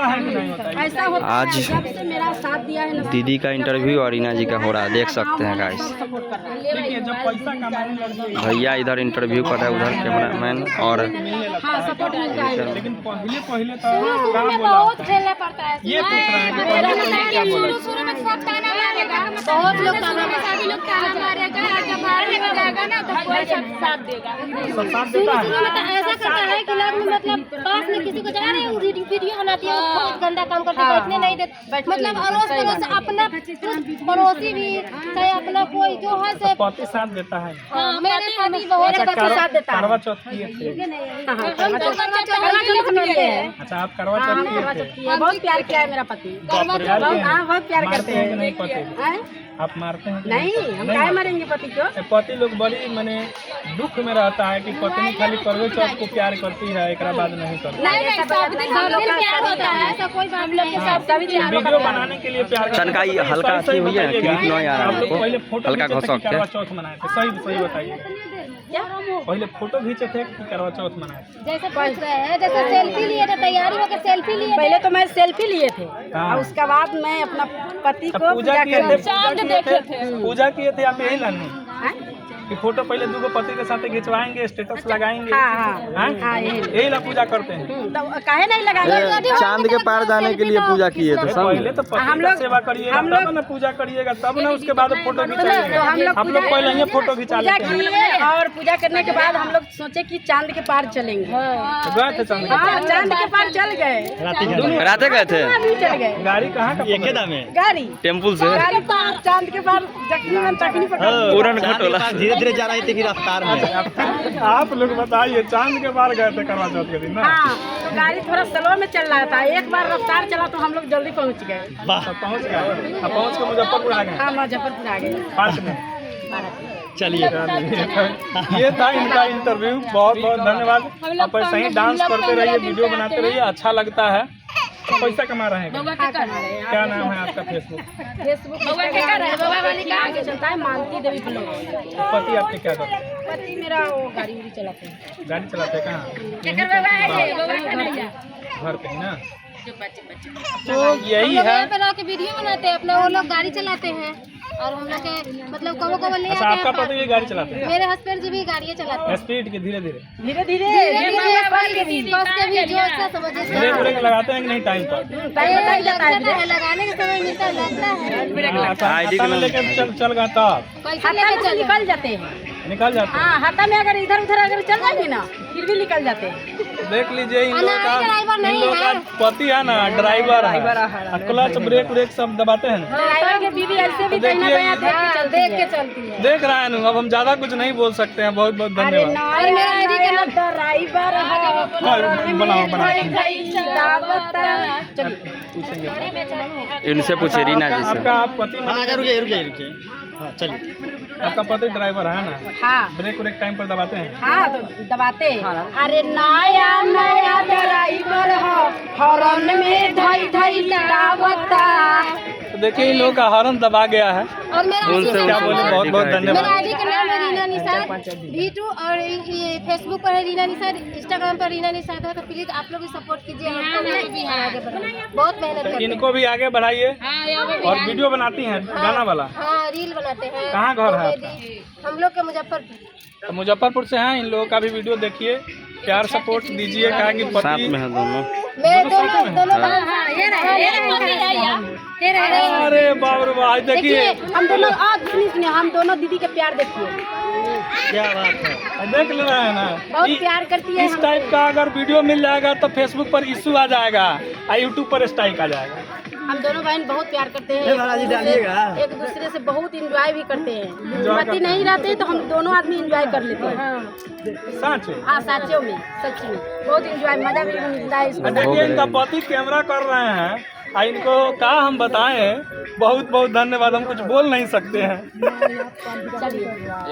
होता है कि नहीं होता है? ऐसा होता है आज जब से मेरा साथ दिया है ना दीदी का इंटरव्यू और रीना जी का हो रहा है, देख सकते हैं गाइस। देखिए जब पैसा कमाने लड़की भैया इधर इंटरव्यू कर रहे हैं, उधर कैमरामैन और मिलने लगता हाँ है, सपोर्ट मिलता है। लेकिन पहले तो शुरू कहाँ में बोला बहुत झेलना पड़ता है। ये पूछ रहे हैं कि पहले तो क्या बोला? शुरू में सब ताना मारेगा, बहुत लोग ताना सभी लोग ताना मारेगा, जब आगे हो जाएगा ना तो कोई साथ देगा। सब साथ देता है। शुरू में तो ऐसा करता है कि लोग मतलब पास में किसी को जा रहे हैं वीडियो बनाती है, बहुत गंदा काम करते हैं, बैठने नहीं देते, मतलब अड़ोस पड़ोस अपना पड़ोसी भी चाहे अपना कोई जो है से पति साथ देता है। मेरे पति बहुत पति साथ देता है। करवा चौथ किए थे? हम करवा चौथ करते हैं। अच्छा आप करवा चौथ किए थे? बहुत प्यार किया है मेरा पति, बहुत प्यार करते मारते हैं कि हैं। नहीं पति? आप मारते हैं कि नहीं हम नहीं काय मरेंगे पति को। पति लोग बड़ी मैंने दुख में रहता है कि पत्नी खाली करवे चौथ को प्यार करती है, एक बाद नहीं करती। नहीं ऐसा बात नहीं, हम लोग का प्यार होता है, ऐसा कोई बात नहीं है, सब सभी प्यार वीडियो बनाने के लिए प्यार करते हैं। तनका ये हल्का सही हुई है, बताइएगा। क्लिप नहीं आ रहा आप लोग हमको, पहले फोटो हल्का खींचे थे घसक कि के। करवा चौथ मनाए थे? सही बताइए, पहले फोटो खींचे थे कि करवा चौथ मनाए थे? जैसे पूछ रहे हैं, जैसे सेल्फी लिए थे, तैयारी होकर सेल्फी लिए। पहले तो मैं सेल्फी लिए थे हाँ। और उसके बाद मैं अपना पति तब को पूजा किए थे, देखे थे। पूजा किए थे आप यही लाने कि फोटो पहले दूगो पति के साथ खिंचवाएंगे, स्टेटस लगाएंगे। हाँ? यही ला पूजा करते हैं। तो काहे नहीं लगा? चांद के पार जाने के लिए पूजा किए थे, पहले तो पति का सेवा करिएगा, तब ना पूजा करिएगा, तब ना उसके बाद फोटो खिंचाइएगा। हम लोग पहले ही फोटो खिंचा पूजा लेते हैं। किए और पूजा करने के बाद हम लोग सोचे कि चांद के पार चलेंगे। तो गए थे चांद के हाँ पार? चांद के पार चल गए, रात गए थे अभी चल गए। गाड़ी कहाँ का पकड़ा? गाड़ी टेम्पुल से गाड़ी पार चांद के पार जखनी में तखनी पकड़। पूरन घटोला। धीरे धीरे जा रही थी कि रफ्तार में। आप लोग बताइए, चांद के पार गए थे करवा चौथ के दिन ना? हाँ तो गाड़ी थोड़ा स्लो में चल रहा था, एक बार रफ्तार चला तो हम लोग जल्दी पहुँच गए। सब पहुँच गए, अब पहुँच के मुजफ्फरपुर आ गए। हाँ मुजफ्फरपुर आ गए। पार्क में चलिए ये था इनका इंटरव्यू। बहुत बहुत धन्यवाद। आप ऐसे ही डांस करते रहिए, वीडियो बनाते रहिए, अच्छा लगता है। तो पैसा कमा रहे हैं। क्या नाम है आपका? फेसबुक आगे चलता है मानती देवी ब्लॉग। पति आपके क्या करते हैं? पति मेरा वो गाड़ी उड़ी चलाते हैं। गाड़ी चलाते हैं? कहाँ? घर पे ही ना? तो यही है। के वीडियो बनाते हैं अपना, वो लोग गाड़ी चलाते हैं और हम लोग के मतलब कबो कबो ले अच्छा आते आपका हैं। पति भी गाड़ी चलाते हैं? मेरे हस्बैंड जी भी गाड़ियाँ चलाते हैं। स्पीड के धीरे धीरे धीरे धीरे ब्रेक ब्रेक लगाते हैं कि नहीं टाइम पर? लगाने का समय मिलता है, लगता है। अच्छा में लेकर चल गए तब पैसा लेके निकल जाते हैं। निकल जाते हैं। हाँ हाथा में अगर इधर उधर अगर चल जाएंगे ना फिर भी निकल जाते हैं। देख लीजिए इन लोगों ड्राइवर इन नहीं लोगों का है। पति है ना, ड्राइवर है, क्लच ब्रेक ब्रेक सब दबाते हैं। ड्राइवर के बीवी ऐसे भी कहीं ना कहीं देख के चलती है। देख रहा है ना, अब हम ज्यादा कुछ नहीं बोल सकते हैं। बहुत बहुत अरे धन्यवाद। ड्राइवर इनसे पूछे रीना जी से। आपका आप पति रुकिए हाँ चलिए। आपका पति ड्राइवर है ना? हाँ ब्रेक ब्रेक टाइम पर दबाते हैं? हाँ तो दबाते हैं। अरे नया नया ड्राइवर हो, हॉर्न में धई धई दबाता। तो देखिए इन लोगों का हॉर्न दबा गया है। और मेरा उनसे क्या बोले, बहुत बहुत मेरा धन्यवाद। आईडी का नाम है रीना निषाद V2 और ये फेसबुक पर है रीना निषाद, इंस्टाग्राम पर रीना निषाद है। तो प्लीज आप लोग भी सपोर्ट कीजिए, आगे बढ़ाइए। बहुत मेहनत करते हैं। इनको भी आगे बढ़ाइए। और वीडियो बनाती हैं गाना वाला? हाँ रील बनाते हैं। कहाँ घर है हम लोग के मुजफ्फरपुर। तो मुजफ्फरपुर से हैं। इन लोगों का भी वीडियो देखिए, प्यार सपोर्ट दीजिए। कहा कि साथ पति में है दोनों। मेरे साथ में? दोनों अरे बाप रे बाप, देखिए हम दोनों सुनिए, हम दोनों दीदी के प्यार देखिए, क्या बात है। देख ले रहे हैं ना। बहुत प्यार करती है। इस टाइप का अगर वीडियो मिल जाएगा तो फेसबुक पर इशू आ जाएगा और यूट्यूब पर स्ट्राइक आ जाएगा। हम दोनों बहन बहुत प्यार करते हैं, एक दूसरे से बहुत इंजॉय भी करते हैं। पति नहीं रहते तो हम दोनों आदमी इंजॉय कर लेते हैं। सच हाँ सच्चों में, सच में बहुत इंजॉय, मजा भी मिलता है इसमें। देखिए इनका पति कैमरा कर रहे हैं और इनको क्या हम बताएं। बहुत बहुत धन्यवाद, हम कुछ बोल नहीं सकते हैं। चलिए।